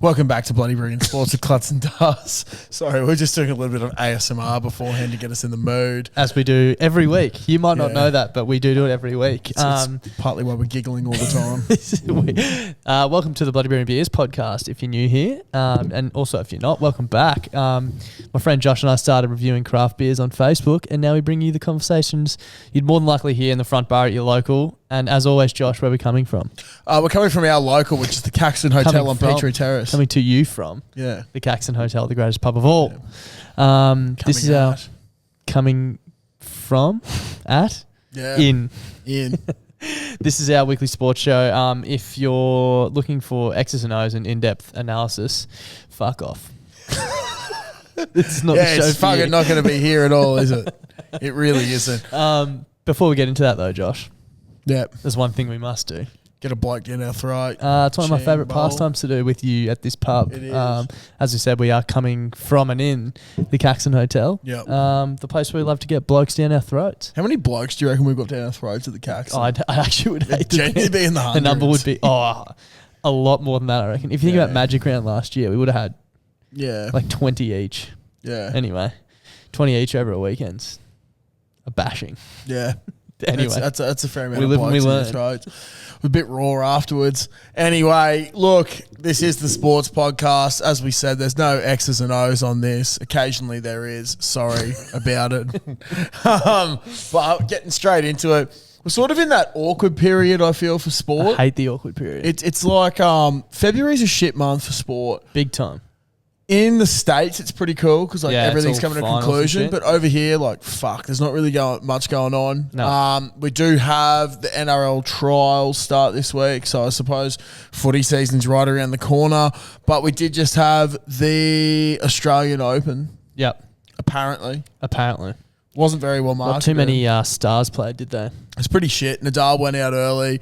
Welcome back to Bloody Brilliant Sports with Klutz and Dust. Sorry, we're just doing a little bit of ASMR beforehand to get us in the mood. As we do every week. You might not know that, but we do it every week. It's partly why we're giggling all the time. Welcome to the Bloody Brilliant Beers podcast if you're new here. And also if you're not, welcome back. My friend Josh and I started reviewing craft beers on Facebook, and now we bring you the conversations you'd more than likely hear in the front bar at your local. And as always, Josh, where are we coming from? We're coming from our local, which is the Caxton Hotel on Petrie Terrace. Coming to you from the Caxton Hotel, the greatest pub of all. Yeah. This is our coming from at in. This is our weekly sports show. If you're looking for X's and O's and in-depth analysis, fuck off. It's not the show it's fucking not going to be here at all, is it? It really isn't. Before we get into that though, Josh. Yep. There's one thing we must do. Get a bloke in our throat. It's one of my favourite pastimes to do with you at this pub. It is. As we said, we are coming from and in the Caxton Hotel. Yep. The place where we love to get blokes down our throats. How many blokes do you reckon we've got down our throats at the Caxton? I actually would hate to genuinely be in the hundreds. The number would be a lot more than that, I reckon. If you think about Magic Round last year, we would have had like 20 each. Yeah. Anyway, 20 each over a weekend's a bashing. Yeah. Anyway, that's a fair amount. We of live and we learn. Throats. We're a bit raw afterwards. Anyway, look, this is the sports podcast. As we said, there's no X's and O's on this. Occasionally there is. Sorry about it. But getting straight into it, we're sort of in that awkward period, I feel, for sport. I hate the awkward period. It's like February's a shit month for sport. Big time. In the States, it's pretty cool because everything's coming to a conclusion. But over here, there's not really much going on. No. We do have the NRL trials start this week, so I suppose footy season's right around the corner. But we did just have the Australian Open. Yep. Apparently. Wasn't very well marked. Not too many stars played, did they? It's pretty shit. Nadal went out early.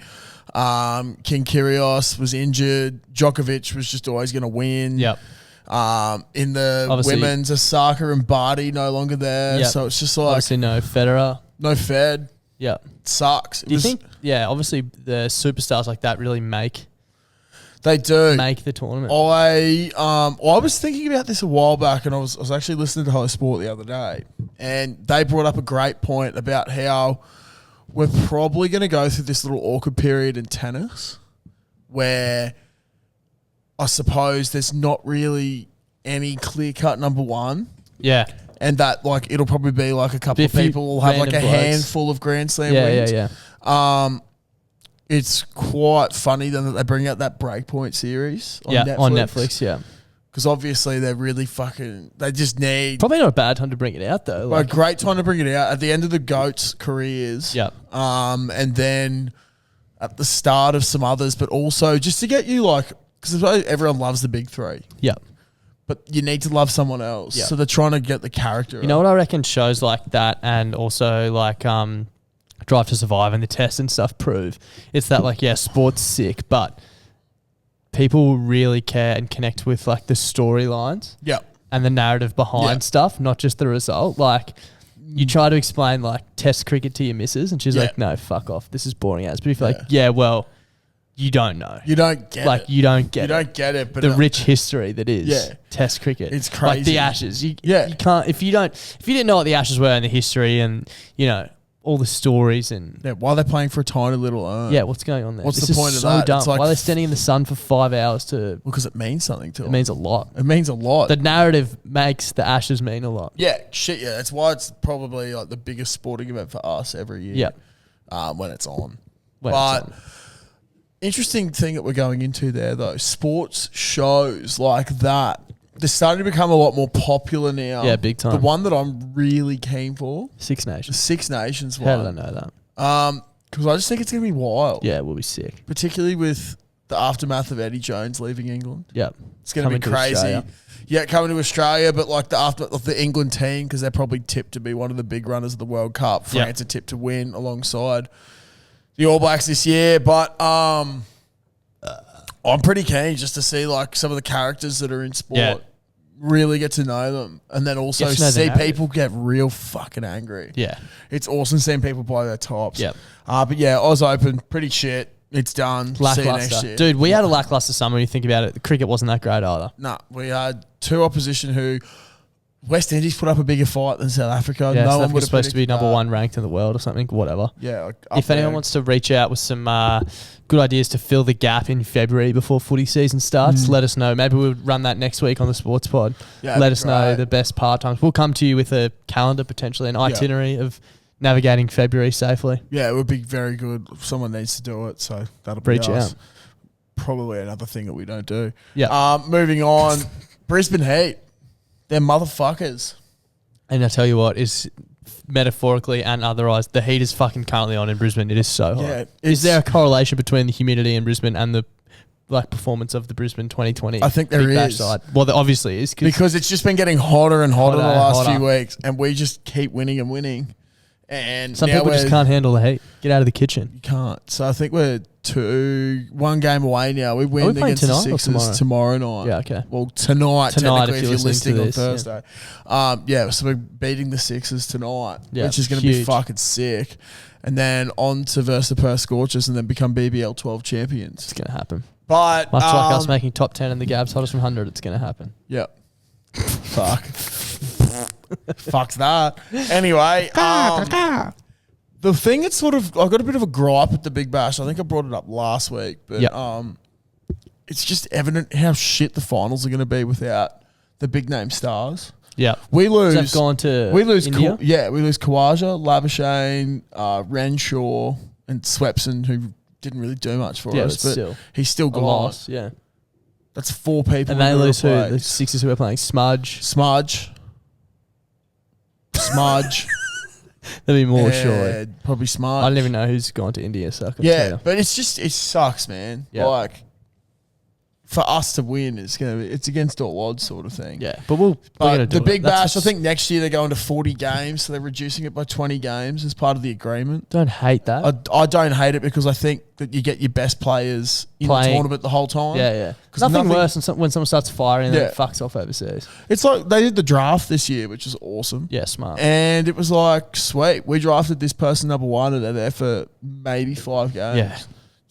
King Kyrgios was injured. Djokovic was just always going to win. Yep. In the obviously, women's, Osaka and Barty no longer there. Yep. So it's just like... Obviously no Federer. No Fed. Yeah. It sucks. Do you think... Yeah, obviously the superstars like that really make... They do. Make the tournament. I was thinking about this a while back, and I was actually listening to Hello Sport the other day, and they brought up a great point about how we're probably going to go through this little awkward period in tennis where... I suppose there's not really any clear-cut number one. Yeah. And that, it'll probably be a couple of people will have a handful of Grand Slam wins. Yeah. It's quite funny then that they bring out that Breakpoint series on Netflix. On Netflix, yeah. Because obviously they're really they just need... Probably not a bad time to bring it out, though. A great time to bring it out at the end of the GOATs' careers. Yeah. And then at the start of some others, but also just to get you, because everyone loves the big three. Yeah. But you need to love someone else. Yeah. So they're trying to get the character. You know what I reckon shows like that and also Drive to Survive and the test and stuff prove? It's that sport's sick, but people really care and connect with the storylines. Yeah. And the narrative behind stuff, not just the result. You try to explain test cricket to your missus and she's like, no, fuck off. This is boring as. But if you're well... You don't know. You don't get it. You don't get it. You don't get it. But the rich history that is Test cricket. It's crazy. The Ashes. You can't if you didn't know what the Ashes were and the history and all the stories and why they're playing for a tiny little urn. Yeah, what's going on there? What's the point of that? Dumb. Why are they standing in the sun for 5 hours to? Because it means something to them. It means a lot. It means a lot. The narrative makes the Ashes mean a lot. Yeah, shit. Yeah, that's why it's probably the biggest sporting event for us every year. Yeah, when it's on. Interesting thing that we're going into there, though. Sports shows like that, they're starting to become a lot more popular now. Yeah, big time. The one that I'm really keen for. Six Nations. The Six Nations one. How did I know that? Because I just think it's going to be wild. Yeah, it will be sick. Particularly with the aftermath of Eddie Jones leaving England. Yeah. It's going to be crazy. Australia. Yeah, coming to Australia, but the aftermath of the England team, because they're probably tipped to be one of the big runners of the World Cup. France are tipped to win alongside the All Blacks this year, but I'm pretty keen just to see some of the characters that are in sport, really get to know them, and then also see people get real fucking angry. Yeah, it's awesome seeing people blow their tops. Yeah, but Oz Open, pretty shit. It's done. See you next year. Dude, we had a lackluster summer when you think about it. The cricket wasn't that great either. No, we had two opposition who West Indies put up a bigger fight than South Africa. Yeah, no South one would Africa's supposed to be number one ranked in the world or something, whatever. Yeah. If anyone wants to reach out with some good ideas to fill the gap in February before footy season starts, let us know. Maybe we'll run that next week on the Sports Pod. Yeah, let us know the best part times. We'll come to you with a calendar, potentially an itinerary of navigating February safely. Yeah, it would be very good. Someone needs to do it, so that'll be reach us. out. Probably another thing that we don't do. Yeah. Moving on, Brisbane Heat. They're motherfuckers. And I tell you what, is metaphorically and otherwise, the heat is fucking currently on in Brisbane. It is so hot. Yeah, is there a correlation between the humidity in Brisbane and the performance of the Brisbane 2020? I think there is. Side? Well, there obviously is. Because it's just been getting hotter and hotter the last few weeks, and we just keep winning and winning. And some people just can't handle the heat. Get out of the kitchen. You can't. So I think we're 1 game away now. We win against the Sixers tomorrow night. Yeah, okay. Well, tonight technically, if you're listening on Thursday. So we're beating the Sixers tonight, which is going to be fucking sick. And then on to versus the Perth Scorchers and then become BBL 12 champions. It's going to happen. But much like us making top 10 in the Gabs Hottest 100, it's going to happen. Yep. Fuck. Fuck's that. Anyway, the thing that's I've got a bit of a gripe at the Big Bash. I think I brought it up last week, but it's just evident how shit the finals are going to be without the big name stars. Yeah, we lose. So they've gone to India? We lose Khawaja, Labuschagne, Renshaw, and Swepson, who didn't really do much for us, but he's still got loss. Yeah, that's 4 people. And they lose who? The Sixers who are playing Smudge. There'll be more, surely. Probably Smart. I don't even know who's gone to India, so I can tell you. But it sucks, man. Yeah. Like, for us to win, it's against all odds sort of thing. Yeah, but we're going to do the Big Bash, I think next year they're going to 40 games, so they're reducing it by 20 games as part of the agreement. Don't hate that. I don't hate it because I think that you get your best players in the tournament the whole time. Yeah, yeah. Because nothing worse than when someone starts firing and then it fucks off overseas. It's like they did the draft this year, which is awesome. Yeah, smart. And it was like, sweet, we drafted this person number 1 and they're there for maybe 5 games. Yeah.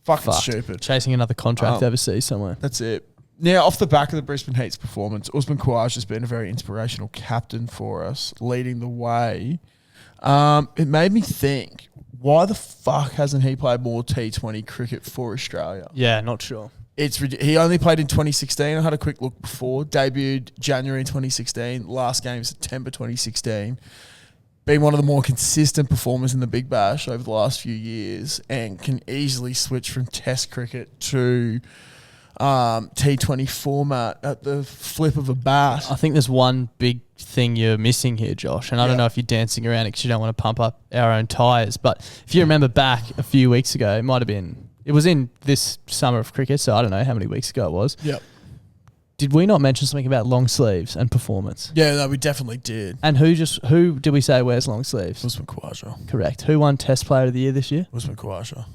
Fucking stupid. Chasing another contract overseas somewhere. That's it. Now, off the back of the Brisbane Heat's performance, Usman Khawaja has been a very inspirational captain for us, leading the way. It made me think, why the fuck hasn't he played more T20 cricket for Australia? Yeah, not sure. He only played in 2016. I had a quick look before. Debuted January 2016. Last game September 2016. Been one of the more consistent performers in the Big Bash over the last few years and can easily switch from Test cricket to T20 format at the flip of a bat. I think there's one big thing you're missing here, Josh, and I don't know if you're dancing around it because you don't want to pump up our own tyres, but if you remember back a few weeks ago, it was in this summer of cricket, so I don't know how many weeks ago it was. Yep. Did we not mention something about long sleeves and performance? Yeah, no, we definitely did. And who did we say wears long sleeves? Usman Khawaja. Correct. Who won Test Player of the Year this year? Usman Khawaja.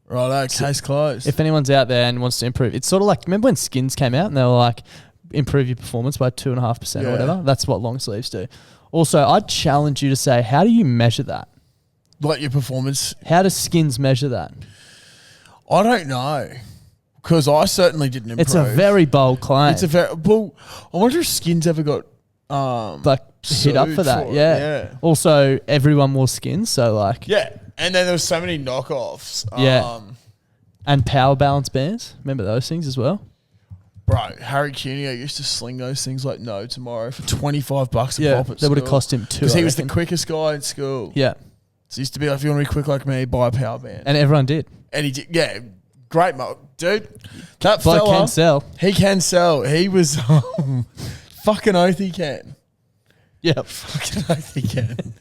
Right, case closed. If anyone's out there and wants to improve, it's sort of like, remember when Skins came out and they were like, improve your performance by 2.5% or whatever? That's what long sleeves do. Also, I'd challenge you to say, how do you measure that? Like your performance? How does Skins measure that? I don't know. Because I certainly didn't improve. It's a very bold claim. I wonder if Skins ever got hit up for that. Yeah. Also, everyone wore Skins, so like. Yeah. And then there was so many knockoffs. Yeah. And power balance bands. Remember those things as well? Bro, Harry Cuneo used to sling those things like no tomorrow for $25 a pop at school. That would have cost him $2. Because he was the quickest guy in school. Yeah. So it used to be like, if you want to be quick like me, buy a power band. And everyone did. And he did. Yeah. Great, dude. That fella can sell. He can sell. He was fucking oath he can. Yep. Fucking oath he can.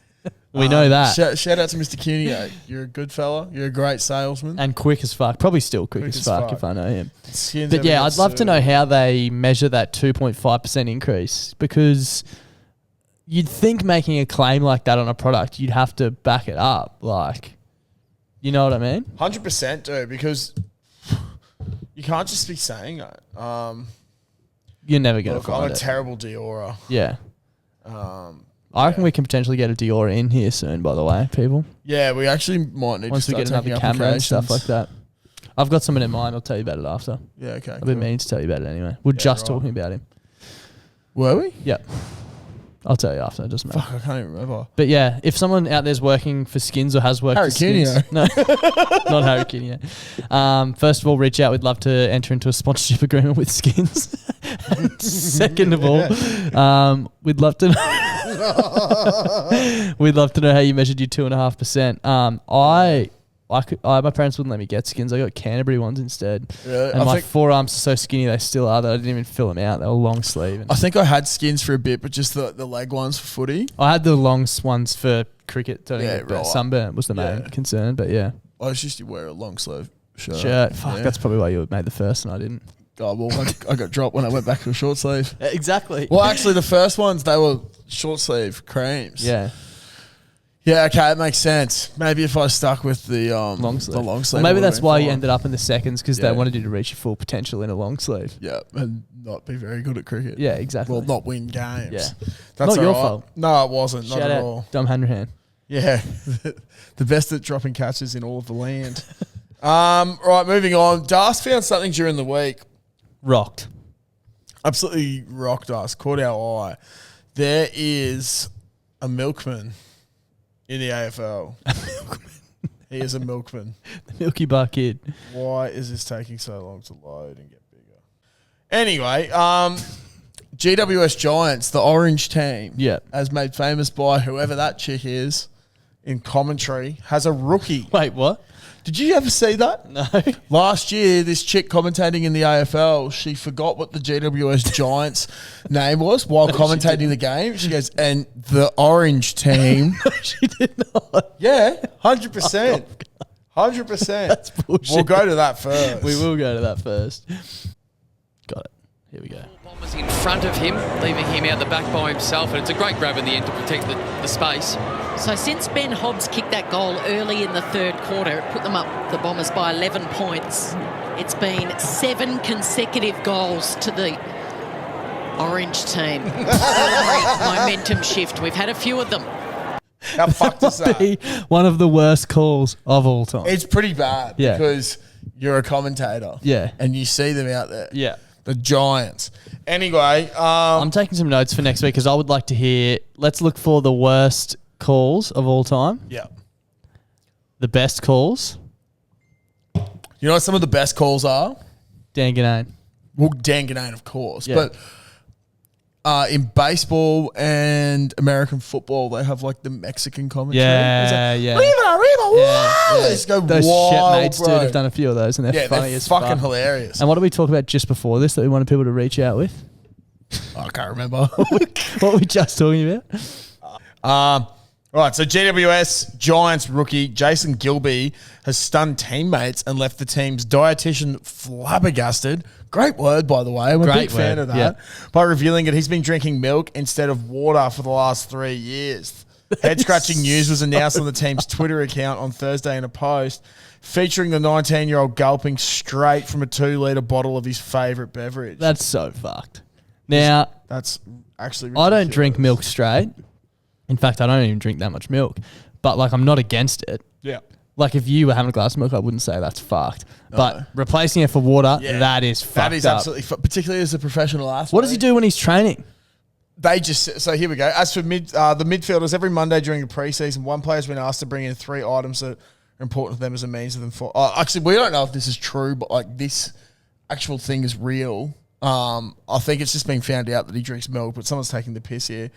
We know that. Shout out to Mr. Cuneo. You're a good fella. You're a great salesman. And quick as fuck. Probably still quick as fuck if I know him. But yeah, I'd love to know how they measure that 2.5% increase, because you'd think making a claim like that on a product, you'd have to back it up. Like, you know what I mean? 100%, dude, because you can't just be saying it. You're never going to find I'm a it. terrible Diora. Yeah. I reckon we can potentially get a Dior in here soon, by the way, people. Yeah, we actually might need once to we get another camera and stuff like that. I've got someone in mind. I'll tell you about it after. Yeah, okay. I've been meaning to tell you about it anyway. We're just talking about him. Were we? Yep. I'll tell you after. It doesn't matter. Fuck, I can't even remember. But yeah, if someone out there's working for Skins or has worked for Skins. No, not Harry Kineo. First of all, reach out. We'd love to enter into a sponsorship agreement with Skins. And second of all, we'd love to know we'd love to know how you measured your 2.5%. My parents wouldn't let me get Skins. I got Canterbury ones instead. Really? And my forearms are so skinny they still are that I didn't even fill them out. They were long sleeve. I think I had Skins for a bit, but just the leg ones for footy. I had the long ones for cricket. Sunburn was the main concern, but yeah. I just used to wear a long sleeve shirt. Fuck, that's probably why you made the first and I didn't. Oh, well, I got dropped when I went back to a short sleeve. Exactly. Well, actually, the first ones, they were short sleeve creams. Yeah. Yeah, okay, it makes sense. Maybe if I stuck with the long sleeve. Well, maybe that's why you ended up in the seconds, because they wanted you to reach your full potential in a long sleeve. Yeah, and not be very good at cricket. Yeah, exactly. Well, not win games. Yeah. That's not your fault. No, it wasn't. Not Shout at out all. Dom Hanrahan. Yeah. The best at dropping catches in all of the land. Right, moving on. Das found something during the week. Rocked. Absolutely rocked us. Caught our eye. There is a milkman in the AFL. He is a milkman. The Milky Bar Kid. Why is this taking so long to load and get bigger? Anyway, GWS Giants, the orange team, as made famous by whoever that chick is in commentary, has a rookie. Wait, what? Did you ever see that? No. Last year, this chick commentating in the AFL, she forgot what the GWS Giants name was while commentating the game. She goes, and the orange team. No, she did not. Yeah, 100%. 100%. That's bullshit. We'll go to that first. We will go to that first. Got it. Here we go. Bombers in front of him, leaving him out the back by himself, and it's a great grab in the end to protect the space. So since Ben Hobbs kicked that goal early in the third quarter, it put them up, the Bombers, by 11 points. It's been 7 consecutive goals to the orange team. Momentum shift. We've had a few of them. How fucked is that? One of the worst calls of all time. It's pretty bad because you're a commentator. Yeah. And you see them out there. Yeah. The Giants. Anyway. I'm taking some notes for next week because I would like to hear, let's look for the worst calls of all time. Yeah. The best calls. You know what some of the best calls are? Dan Ganane. Well, Dan Ganane, of course. Yeah. But in baseball and American football, they have like the Mexican commentary. Yeah, Arriba, wow! They just go those wild, shipmates, dude, have done a few of those, and they're funny as fuck. Fucking hilarious. And what did we talk about just before this that we wanted people to reach out with? I can't remember. What were we just talking about? Right, so GWS Giants rookie Jason Gilbey has stunned teammates and left the team's dietitian flabbergasted. Great word, by the way. I'm a big fan of that. By revealing that he's been drinking milk instead of water for the last 3 years. Head-scratching news was announced on the team's Twitter account on Thursday in a post featuring the 19-year-old gulping straight from a 2-litre bottle of his favourite beverage. That's so fucked. Now, that's actually ridiculous. I don't drink milk straight. In fact, I don't even drink that much milk. But, like, I'm not against it. Yeah. Like, if you were having a glass of milk, I wouldn't say that's fucked. No. But replacing it for water, that is fucked up. That is absolutely particularly as a professional athlete. What does he do when he's training? They just... So, here we go. As for the midfielders, every Monday during the preseason, one player's been asked to bring in 3 items that are important to them as a means of them for... actually, we don't know if this is true, but, like, this actual thing is real. I think it's just been found out that he drinks milk, but someone's taking the piss here.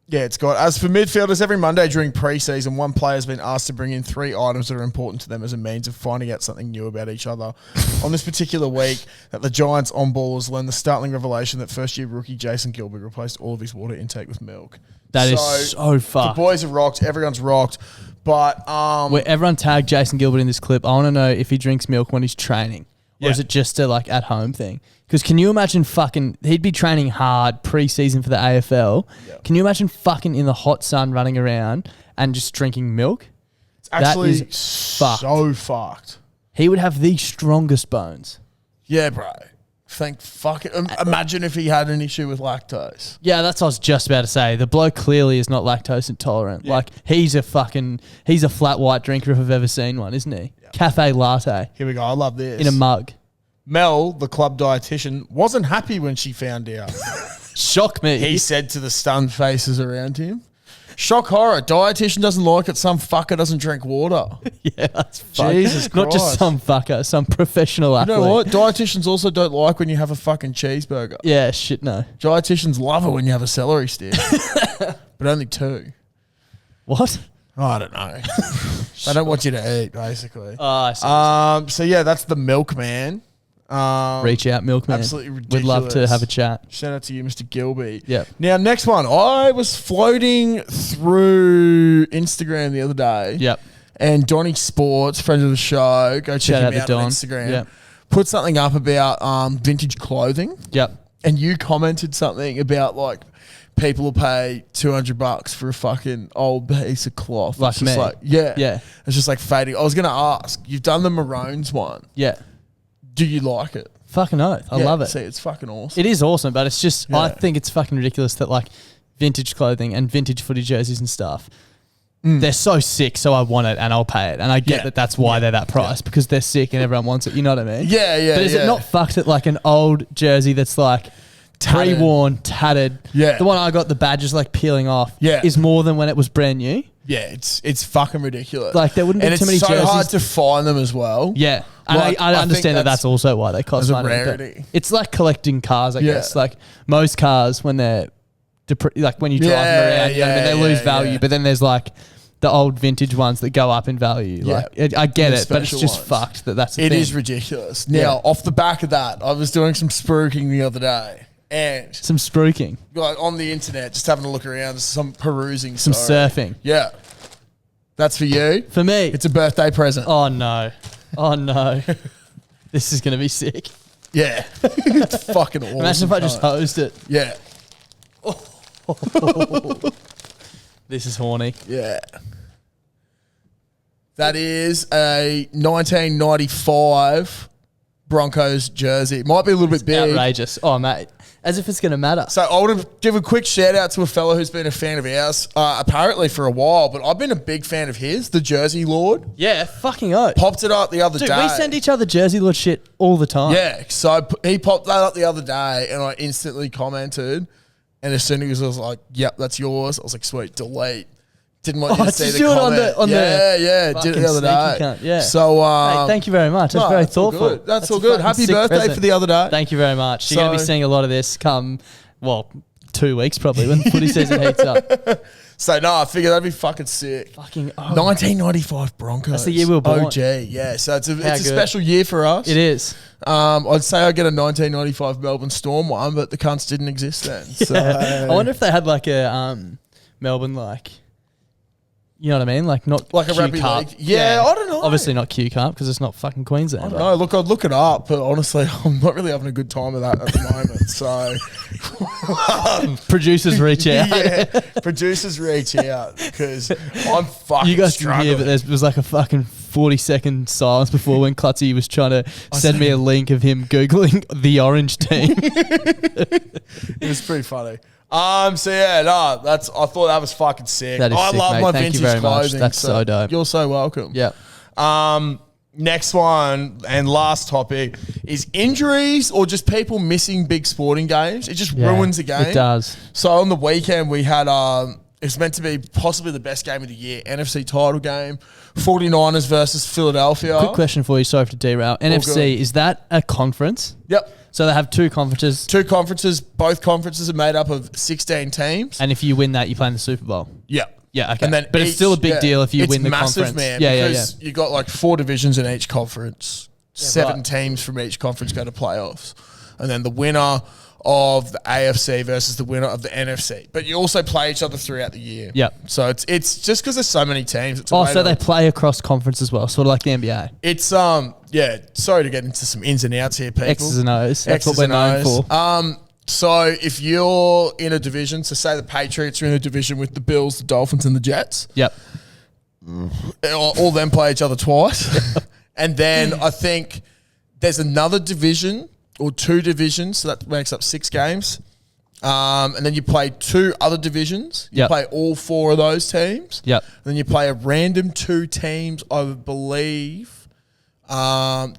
Yeah, it's got, as for midfielders, every Monday during preseason, one player has been asked to bring in 3 items that are important to them as a means of finding out something new about each other. On this particular week, that the Giants on-ballers learned the startling revelation that first-year rookie Jason Gilbert replaced all of his water intake with milk. That is so fucked. The boys are rocked. Everyone's rocked. But where everyone tagged Jason Gilbert in this clip, I want to know if he drinks milk when he's training. Or is it just a like at-home thing? Because can you imagine he'd be training hard pre-season for the AFL. Yep. Can you imagine fucking in the hot sun running around and just drinking milk? It's actually so fucked. He would have the strongest bones. Yeah, bro. Thank fucking. Imagine if he had an issue with lactose. Yeah, that's what I was just about to say. The bloke clearly is not lactose intolerant. Yeah. Like, he's a flat white drinker if I've ever seen one, isn't he? Yeah. Cafe latte. Here we go. I love this. In a mug. Mel, the club dietitian, wasn't happy when she found out. Shock me. He said to the stunned faces around him. Shock horror. Dietitian doesn't like it. Some fucker doesn't drink water. Yeah, that's Jesus Christ. Not just some fucker, some professional athlete. You know what? Dietitians also don't like when you have a fucking cheeseburger. Yeah, shit, no. Dietitians love it when you have a celery stick. But only 2. What? I don't know. They don't want you to eat, basically. Oh, I see. So, yeah, that's the Milkman. Reach out, Milkman. Absolutely ridiculous. We'd love to have a chat. Shout out to you, Mr. Gilby. Yep. Now, next one. I was floating through Instagram the other day. Yep. And Donny Sports, friend of the show, go check Shout him out on Instagram. Yep. Put something up about vintage clothing. Yep. And you commented something about like people will pay $200 for a fucking old piece of cloth. Like me. Yeah. It's just like fading. I was going to ask, you've done the Maroons one. Yeah. Do you like it? Fucking oath. I love it. See, it's fucking awesome. It is awesome, but it's just, I think it's fucking ridiculous that like vintage clothing and vintage footy jerseys and stuff, they're so sick, so I want it and I'll pay it. And I get that that's why they're that price, because they're sick and everyone wants it. You know what I mean? Yeah. But is it not fucked that like an old jersey that's like pre-worn, tattered, the one I got, the badge is like peeling off, is more than when it was brand new? Yeah, it's fucking ridiculous. Like there wouldn't be too many jerseys. And it's so hard to find them as well. Yeah. And like, I understand that's also why they cost money. Rarity. It's like collecting cars, I guess. Like most cars, when they're like when you drive them around, you know what I mean? They lose value. But then there's like the old vintage ones that go up in value. Yeah. Like I get it, but it's just fucked that's a thing. It is ridiculous. Now, off the back of that, I was doing some spruiking the other day. And some spruiking. Like on the internet, just having a look around, some perusing. Some surfing. Yeah. That's for you. For me. It's a birthday present. Oh, no. Oh, no. This is going to be sick. Yeah. It's fucking awesome. Imagine if I just hosed it. Yeah. This is horny. Yeah. That is a 1995 Broncos jersey. It might be a little bit big. Outrageous. Oh, mate. As if it's going to matter. So I want to give a quick shout out to a fellow who's been a fan of ours, apparently for a while, but I've been a big fan of his, the Jersey Lord. Yeah, fucking oath. Popped it up the other day. Dude, we send each other Jersey Lord shit all the time. Yeah, so he popped that up the other day and I instantly commented, and as soon as I was like, yep, that's yours, I was like, sweet, delete. Didn't want you to see the comment. Did it the other day. Cunt. Yeah. So, hey, thank you very much. That's very thoughtful. That's all good. Happy birthday present for the other day. Thank you very much. You're going to be seeing a lot of this come, 2 weeks probably when the footy season heats up. So, no, I figured that'd be fucking sick. Fucking 1995 Broncos. That's the year we were born. OG, yeah. So it's a special year for us. It is. I'd say I get a 1995 Melbourne Storm one, but the cunts didn't exist then. Yeah. So I wonder if they had like a Melbourne like... You know what I mean? Like not like a Q rugby Cup. league. Yeah, I don't know. Obviously not Q Cup because it's not fucking Queensland. I don't know. Look, I'd look it up, but honestly, I'm not really having a good time with that at the moment. So producers reach out. Yeah, producers reach out because I'm fucking. You guys struggling. can hear, but there was like a fucking 40-second silence before when Clutzy was trying to send me a link of him googling the Orange team. It was pretty funny. So yeah, no, I thought that was fucking sick. That is sick, love mate. my Thank vintage you very clothing. Much. That's so dope. You're so welcome. Yeah. Next one and last topic is injuries or just people missing big sporting games. It just ruins the game. It does. So on the weekend we had it's meant to be possibly the best game of the year, NFC title game, 49ers versus Philadelphia. Quick question for you, sorry to derail. NFC, is that a conference? Yep. So they have two conferences? Two conferences. Both conferences are made up of 16 teams. And if you win that, you play in the Super Bowl? Yep. Yeah, okay. But it's still a big deal if you win the conference. It's massive, man. Because you got like 4 divisions in each conference. 7 teams from each conference go to playoffs. And then the winner of the AFC versus the winner of the NFC. But you also play each other throughout the year. Yeah. So it's just because there's so many teams. It's so they play across conference as well, sort of like the NBA. It's sorry to get into some ins and outs here, people. X's and O's. That's what we're known for. So if you're in a division, so say the Patriots are in a division with the Bills, the Dolphins, and the Jets. Yep. All them play each other twice. And then I think there's another division or 2 divisions, so that makes up 6 games. And then you play 2 other divisions. You play all 4 of those teams. Yep. And then you play a random 2 teams, I believe. Random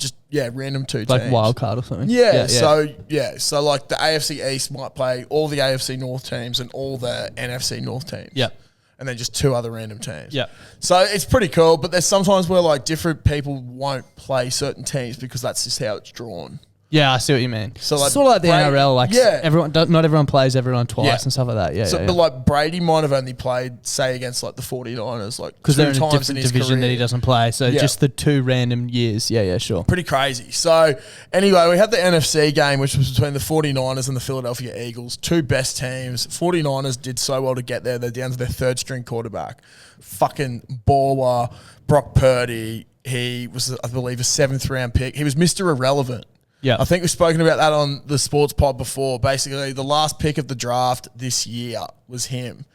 2 teams. Like wild card or something. So like the AFC East might play all the AFC North teams and all the NFC North teams. Yep. And then just 2 other random teams. Yep. So it's pretty cool, but there's sometimes where like different people won't play certain teams because that's just how it's drawn. Yeah, I see what you mean. So like sort of like the NRL, like everyone, not everyone plays everyone twice and stuff like that. Yeah, But like Brady might have only played, say, against like the 49ers, like because they're in a different in his division career. that he doesn't play. So just the 2 random years. Yeah, sure. Pretty crazy. So anyway, we had the NFC game, which was between the 49ers and the Philadelphia Eagles, 2 best teams. 49ers did so well to get there. They're down to their 3rd string quarterback. Fucking baller, Brock Purdy. He was, I believe, a 7th round pick. He was Mr. Irrelevant. Yeah, I think we've spoken about that on the Sports Pod before. Basically, the last pick of the draft this year was him.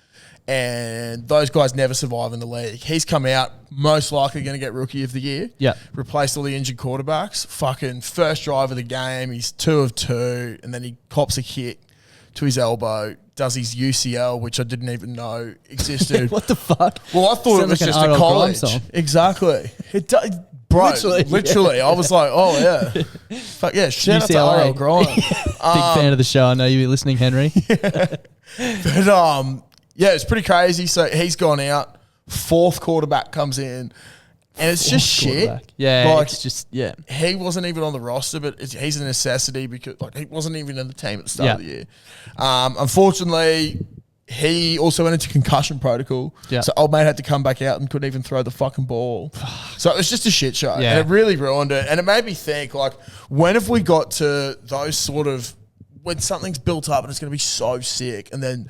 And those guys never survive in the league. He's come out, most likely going to get Rookie of the Year. Yeah. Replaced all the injured quarterbacks. Fucking first drive of the game, he's 2 of 2. And then he cops a kick to his elbow, does his UCL, which I didn't even know existed. What the fuck? Well, I thought it was just a college. Exactly. Bro, literally. I was like, oh, yeah. Fuck yeah, shout out to R.L. Grimes. Big fan of the show. I know you've been listening, Henry. But, it's pretty crazy. So he's gone out. 4th quarterback comes in. And it's just shit. Yeah, like, it's just, he wasn't even on the roster, but he's a necessity because like he wasn't even in the team at the start of the year. Unfortunately, he also went into concussion protocol. So old mate had to come back out and couldn't even throw the fucking ball. So it was just a shit show. And it really ruined it. And it made me think, like, when have we got to those sort of, when something's built up and it's going to be so sick and then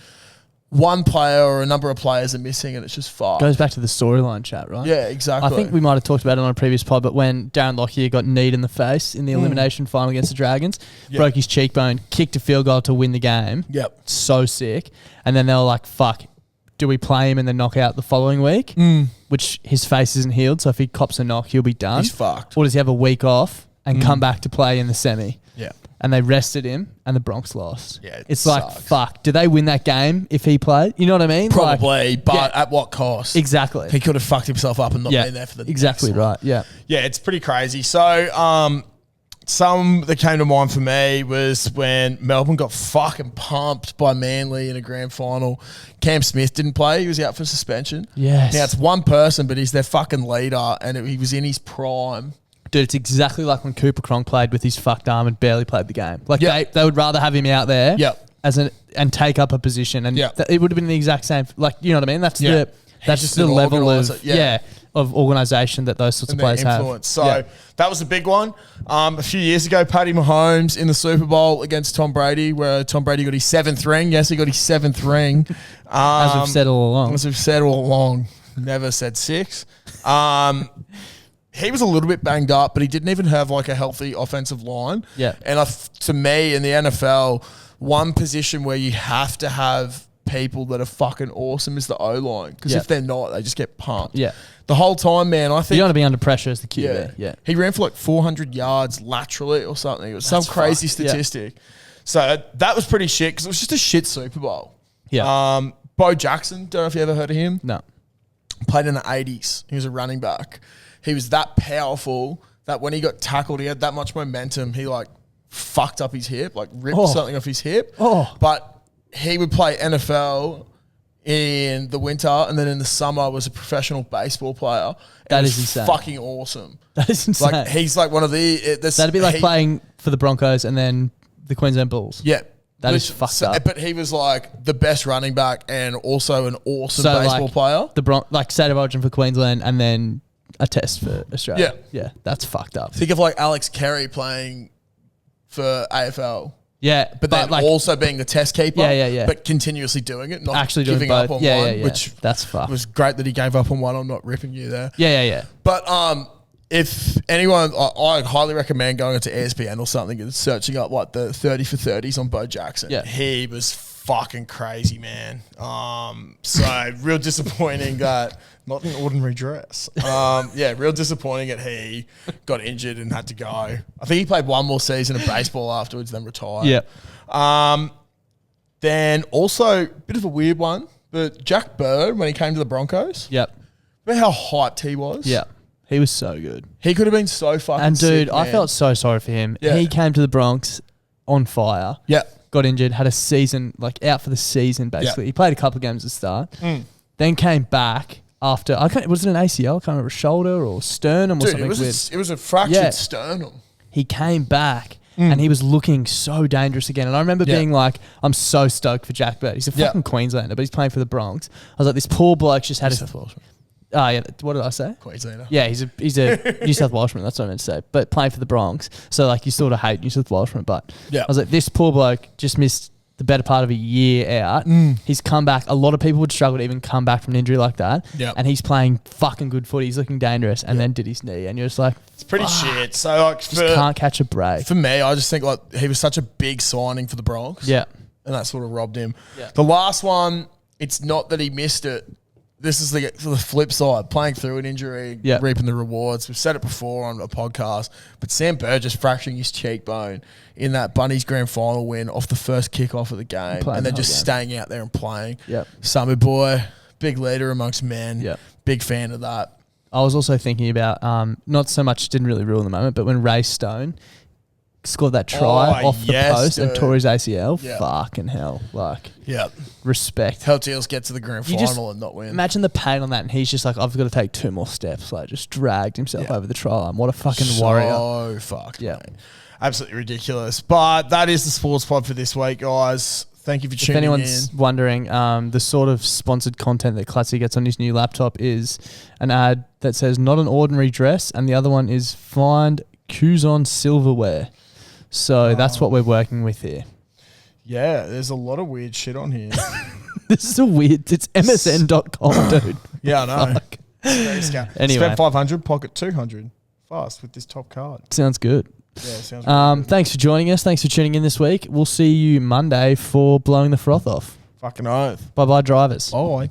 one player or a number of players are missing and it's just fucked. Goes back to the storyline chat, right? Yeah, exactly. I think we might have talked about it on a previous pod, but when Darren Lockyer got kneed in the face in the elimination final against the Dragons, broke his cheekbone, kicked a field goal to win the game. Yep. So sick. And then they were like, fuck, do we play him and then knock out the following week? Which his face isn't healed, so if he cops a knock, he'll be done. He's fucked. Or does he have a week off and come back to play in the semi? Yeah. And they rested him, and the Bronx lost. Yeah, it's like, fuck. Do they win that game if he played? You know what I mean? Probably, but at what cost? Exactly. He could have fucked himself up and not been there for the exactly next right. Yeah, yeah, it's pretty crazy. So, some that came to mind for me was when Melbourne got fucking pumped by Manly in a grand final. Cam Smith didn't play; he was out for suspension. Yes. Now it's one person, but he's their fucking leader, and he was in his prime. Dude, it's exactly like when Cooper Cronk played with his fucked arm and barely played the game. Like they would rather have him out there and take up a position. And it would have been the exact same. Like, you know what I mean? That's just the level of organisation that those sorts of players have. So that was a big one. A few years ago, Paddy Mahomes in the Super Bowl against Tom Brady, where Tom Brady got his 7th ring. Yes, he got his 7th ring. As we've said all along. Never said 6. He was a little bit banged up, but he didn't even have like a healthy offensive line. Yeah. And to me, in the NFL, one position where you have to have people that are fucking awesome is the O-line. Because if they're not, they just get pumped. Yeah. The whole time, man, I think... You want to be under pressure as the QB. Yeah. He ran for like 400 yards laterally or something. It was some crazy statistic. Yeah. So that was pretty shit because it was just a shit Super Bowl. Yeah. Bo Jackson, don't know if you ever heard of him. No. Played in the 80s. He was a running back. He was that powerful that when he got tackled, he had that much momentum. He like fucked up his hip, like ripped something off his hip. But he would play NFL in the winter and then in the summer was a professional baseball player. That is insane. Fucking awesome. That is insane. Like he's like one of the... That'd be like playing for the Broncos and then the Queensland Bulls. Yeah. That is fucked up. But he was like the best running back and also an awesome baseball player. Like state of origin for Queensland and then... a test for Australia. Yeah, that's fucked up. Think of like Alex Carey playing for AFL. Yeah, but then like, also being the test keeper. Yeah. But continuously doing it, not actually giving doing both. up on one. Which that's fucked. Was great that he gave up on one. I'm not ripping you there. Yeah. But if anyone, I highly recommend going into ESPN or something and searching up like the 30 for 30s on Bo Jackson. Yeah, he was fucking crazy, man. So real disappointing that not an ordinary dress. Real disappointing that he got injured and had to go. I think he played one more season of baseball afterwards, then retired. Yeah. Then also, bit of a weird one, but Jack Bird, when he came to the Broncos. Yep. Remember how hyped he was? Yeah. He was so good. He could have been so fucking sick, man. I felt so sorry for him. Yeah. He came to the Bronx on fire. Yeah. Got injured, had a season, like out for the season basically. Yeah. He played a couple of games at the start. Then came back after, was it an ACL? I can't remember, shoulder or sternum or something weird. It was a fractured sternum. He came back and he was looking so dangerous again. And I remember being like, I'm so stoked for Jack Bird. He's a fucking Queenslander, but he's playing for the Bronx. I was like, this poor bloke just had what did I say? Queenslander. Yeah, he's a New South Welshman. That's what I meant to say. But playing for the Bronx, so like you sort of hate New South Welshmen. But I was like, this poor bloke just missed the better part of a year out. He's come back. A lot of people would struggle to even come back from an injury like that. And he's playing fucking good footy. He's looking dangerous, and then did his knee, and you're just like, it's pretty shit. So like, just can't catch a break. For me, I just think like he was such a big signing for the Bronx. Yeah, and that sort of robbed him. Yeah. The last one, it's not that he missed it. This is the flip side, playing through an injury, reaping the rewards. We've said it before on a podcast, but Sam Burgess fracturing his cheekbone in that Bunnies grand final win off the first kickoff of the game, and then just staying out there and playing. Yep. Summer boy, big leader amongst men. Yep. Big fan of that. I was also thinking about, not so much, didn't really rule in the moment, but when Ray Stone scored that try off the post and tore his ACL, fucking hell. Like, respect. Helped Eels get to the grand final and not win. Imagine the pain on that, and he's just like, I've got to take 2 more steps. Like, just dragged himself over the try line. What a fucking warrior. So fucked, mate. Absolutely ridiculous. But that is the Sports Pod for this week, guys. Thank you for tuning in. If anyone's wondering, the sort of sponsored content that Clutzy gets on his new laptop is an ad that says, not an ordinary dress, and the other one is find Cuson silverware. So that's what we're working with here. Yeah, there's a lot of weird shit on here. This is it's msn.com, dude. Yeah, I know. Anyway. Spend 500, pocket 200. Fast with this top card. Sounds good. Yeah, sounds good. Thanks for joining us. Thanks for tuning in this week. We'll see you Monday for blowing the froth off. Fucking oath. Bye-bye, drivers. Bye.